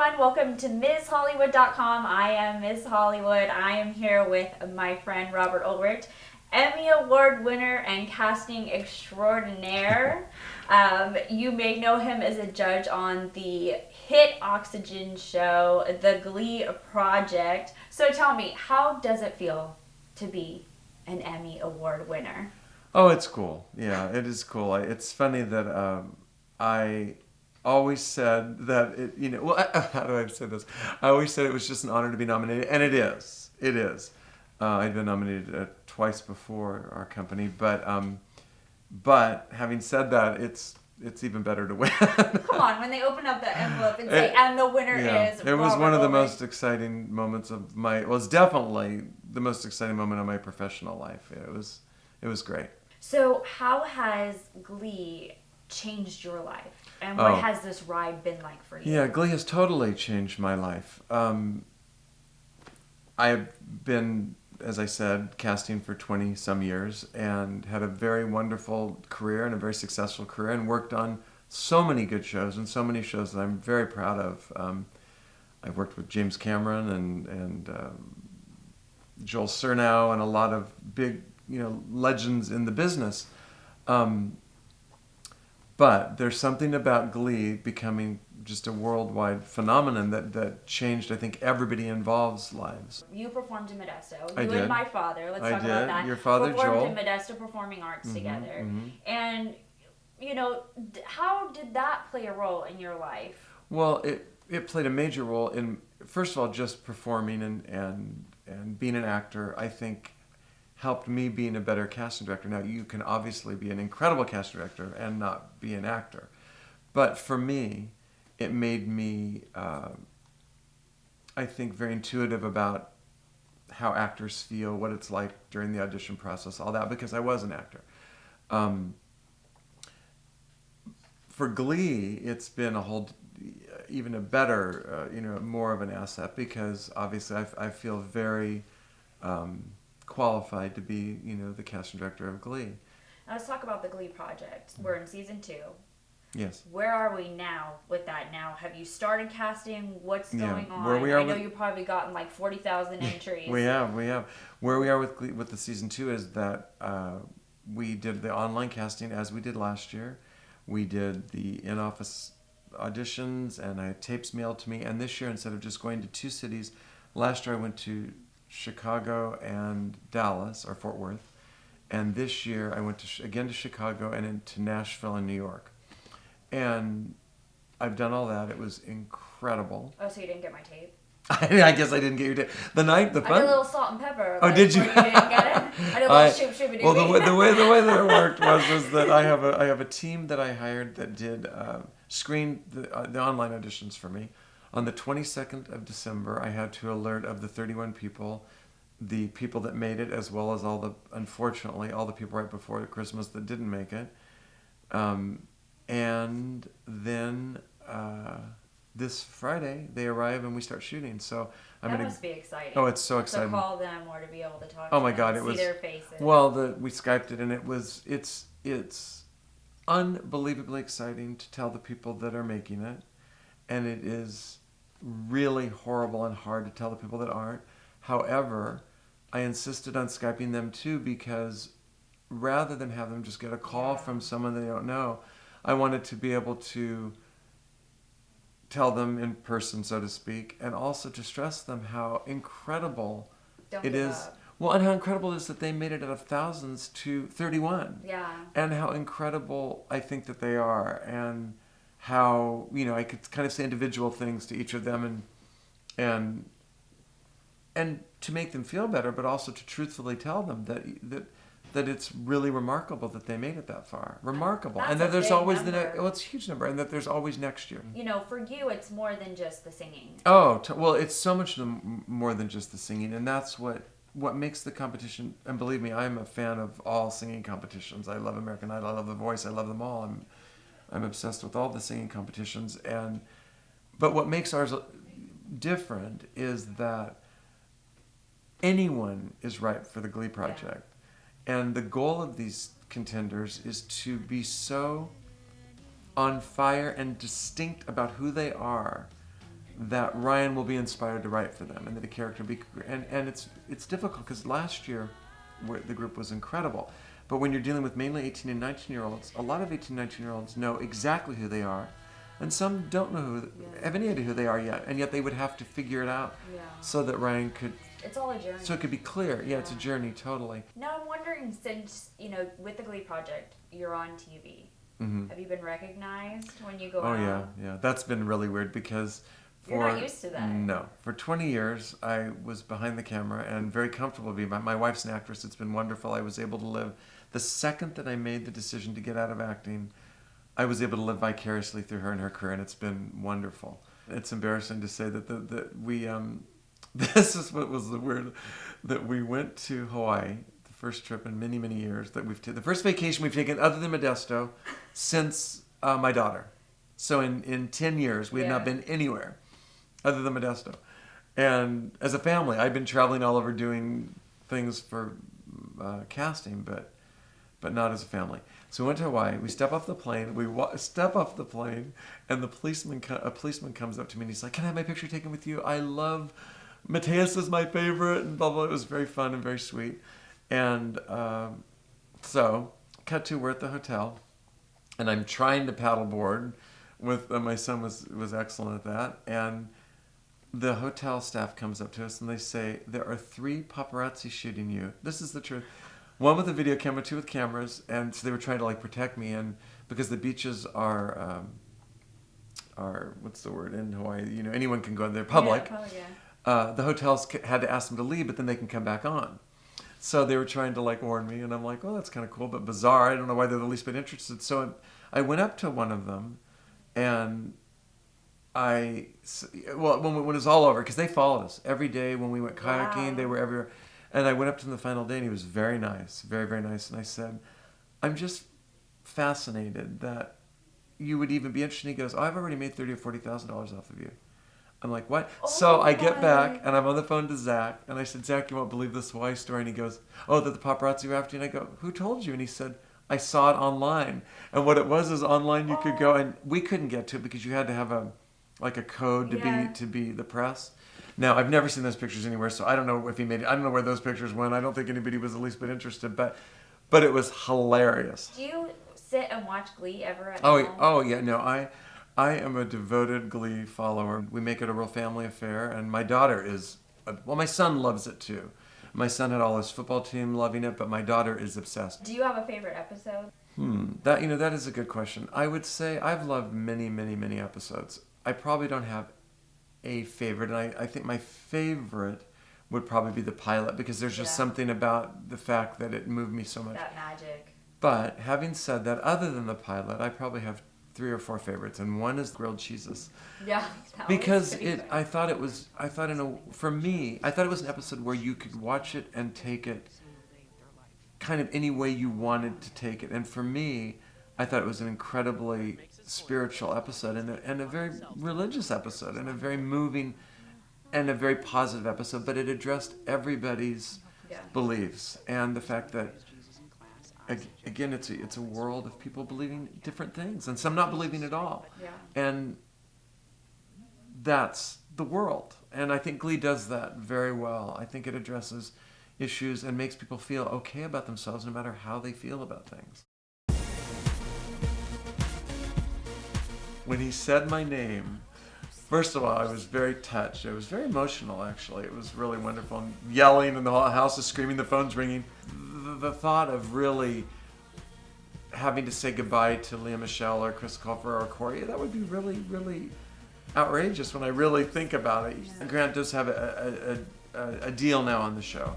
everyone. Welcome to MsHollywood.com. I am Ms. Hollywood. I am here with my friend Robert Ulrich, Emmy Award winner and casting extraordinaire. You may know him as a judge on the hit Oxygen show, The Glee Project. So tell me, how does it feel to be an Emmy Award winner? Oh, it's cool. Yeah, it is cool. It's funny that I always said that how do I say this? I always said it was just an honor to be nominated, and it is. It is. I'd been nominated twice before our company, but having said that, it's even better to win. Come on, when they open up the envelope and say, and the winner is it was Robert one of the Ulrich. most exciting moments of it's definitely the most exciting moment of my professional life. It was great. So how has Glee changed your life? And what has this ride been like for you? Yeah, Glee has totally changed my life. I've been, as I said, casting for 20 some years and had a very wonderful career and a very successful career and worked on so many good shows and so many shows that I'm very proud of. I've worked with James Cameron and Joel Surnow and a lot of big, legends in the business. But there's something about Glee becoming just a worldwide phenomenon that changed, I think, everybody involved's lives. You performed in Modesto. I You did. and my father, let's I talk did. about that. Your father, performed Joel. in Modesto Performing Arts together. Mm-hmm. And, how did that play a role in your life? Well, it played a major role in, first of all, just performing and being an actor, I think, helped me being a better casting director. Now, you can obviously be an incredible casting director and not be an actor. But for me, it made me, I think, very intuitive about how actors feel, what it's like during the audition process, all that, because I was an actor. For Glee, it's been even a better, more of an asset, because obviously I feel very qualified to be, the casting director of Glee. Now let's talk about the Glee Project. We're in season 2. Yes. Where are we now with that now? Have you started casting? What's going on? Where we are I know you've probably gotten like 40,000 entries. We have. Where we are with Glee, with the season 2 is that we did the online casting as we did last year. We did the in-office auditions, and I had tapes mailed to me. And this year, instead of just going to 2 cities, last year I went to Chicago and Dallas, or Fort Worth. And this year I went again to Chicago and into Nashville and New York. And I've done all that. It was incredible. Oh, so you didn't get my tape? I guess I didn't get your tape. The I did a little salt and pepper. Oh, did you? You didn't get it? I did a little shoop-shoop-a-doo. Well, the way that it worked was that I have a team that I hired that did screen the online auditions for me. On the 22nd of December, I had to alert of the 31 people, the people that made it, as well as unfortunately, all the people right before Christmas that didn't make it. And then this Friday, they arrive and we start shooting. So that must be exciting. Oh, it's so exciting. To call them or to be able to talk Oh to my them God, and see their faces. Well, we Skyped it, and it's unbelievably exciting to tell the people that are making it, and it is really horrible and hard to tell the people that aren't. However, I insisted on Skyping them too, because rather than have them just get a call from someone they don't know, I wanted to be able to tell them in person, so to speak, and also to stress them how incredible it is. Well, and how incredible it is that they made it out of thousands to 31. Yeah. And how incredible I think that they are, and how, I could kind of say individual things to each of them and to make them feel better, but also to truthfully tell them that it's really remarkable that they made it that far. Remarkable. That's and that there's always number. It's a huge number, and that there's always next year. For you, it's more than just the singing. Oh, well, it's so much more than just the singing, and that's what makes the competition. And believe me, I'm a fan of all singing competitions. I love American Idol, I love The Voice, I love them all. I'm obsessed with all the singing competitions, but what makes ours different is that anyone is ripe for the Glee Project. Yeah. And the goal of these contenders is to be so on fire and distinct about who they are that Ryan will be inspired to write for them, and that a character be, and it's difficult because last year the group was incredible, but when you're dealing with mainly 18 and 19-year-olds, a lot of 18 and 19-year-olds know exactly who they are, and some don't know have any idea who they are yet, and yet they would have to figure it out so that Ryan could. It's all a journey. So it could be clear. Yeah, it's a journey, totally. Now I'm wondering, since with the Glee Project, you're on TV. Mm-hmm. Have you been recognized when you go out? Oh yeah. That's been really weird because you're not used to that. No. For 20 years, I was behind the camera and very comfortable being. My wife's an actress. It's been wonderful. I was able to live. The second that I made the decision to get out of acting, I was able to live vicariously through her and her career, and it's been wonderful. It's embarrassing to say that we this is what was the weird, that we went to Hawaii, the first trip in many, many years that we've taken, the first vacation we've taken other than Modesto since my daughter. So in 10 years, we had not been anywhere other than Modesto. And as a family, I'd been traveling all over doing things for casting, but not as a family. So we went to Hawaii. We step off the plane. Step off the plane, and a policeman comes up to me and he's like, "Can I have my picture taken with you? I love Mateus is my favorite," and blah blah. It was very fun and very sweet. And so, cut to, we're at the hotel, and I'm trying to paddleboard with my son was excellent at that, and the hotel staff comes up to us and they say, "There are 3 paparazzi shooting you." This is the truth. 1 with a video camera, 2 with cameras, and so they were trying to protect me, and because the beaches are what's the word in Hawaii? Anyone can go in there, public. The hotels had to ask them to leave, but then they can come back on. So they were trying to warn me, and I'm like, "Oh, that's kind of cool, but bizarre. I don't know why they're the least bit interested." So I went up to one of them, and when it was all over, because they followed us every day when we went kayaking, they were everywhere. And I went up to him the final day, and he was very nice, very, very nice. And I said, "I'm just fascinated that you would even be interested." And he goes, "Oh, I've already made $30,000 or $40,000 off of you." I'm like, "What?" So I get back, and I'm on the phone to Zach, and I said, "Zach, you won't believe this Hawaii story." And he goes, "Oh, that the paparazzi were after you?" And I go, "Who told you?" And he said, "I saw it online." And what it was is online you could go, and we couldn't get to it because you had to have a code to be the press. Now, I've never seen those pictures anywhere, so I don't know if he made it. I don't know where those pictures went. I don't think anybody was the least bit interested, but it was hilarious. Do you sit and watch Glee ever at home? Oh yeah, no, I am a devoted Glee follower. We make it a real family affair, and my daughter is, my son loves it too. My son had all his football team loving it, but my daughter is obsessed. Do you have a favorite episode? That is a good question. I would say I've loved many, many, many episodes. I probably don't have a favorite, and I think my favorite would probably be the pilot, because there's just something about the fact that it moved me so much. That magic. But having said that, other than the pilot, I probably have 3 or 4 favorites, and one is grilled cheeses. Yeah. Because I thought it was an episode where you could watch it and take it kind of any way you wanted to take it. And for me, I thought it was an incredibly spiritual episode, and a very religious episode, and a very moving and a very positive episode, but it addressed everybody's beliefs, and the fact that, again, it's a world of people believing different things, and some not believing at all. And that's the world. And I think Glee does that very well. I think it addresses issues and makes people feel okay about themselves no matter how they feel about things. When he said my name, first of all, I was very touched. I was very emotional, actually. It was really wonderful. I'm yelling, and the whole house is screaming, the phone's ringing. The thought of really having to say goodbye to Leah Michelle or Chris Colfer or Corey, that would be really, really outrageous when I really think about it. Grant does have a deal now on the show.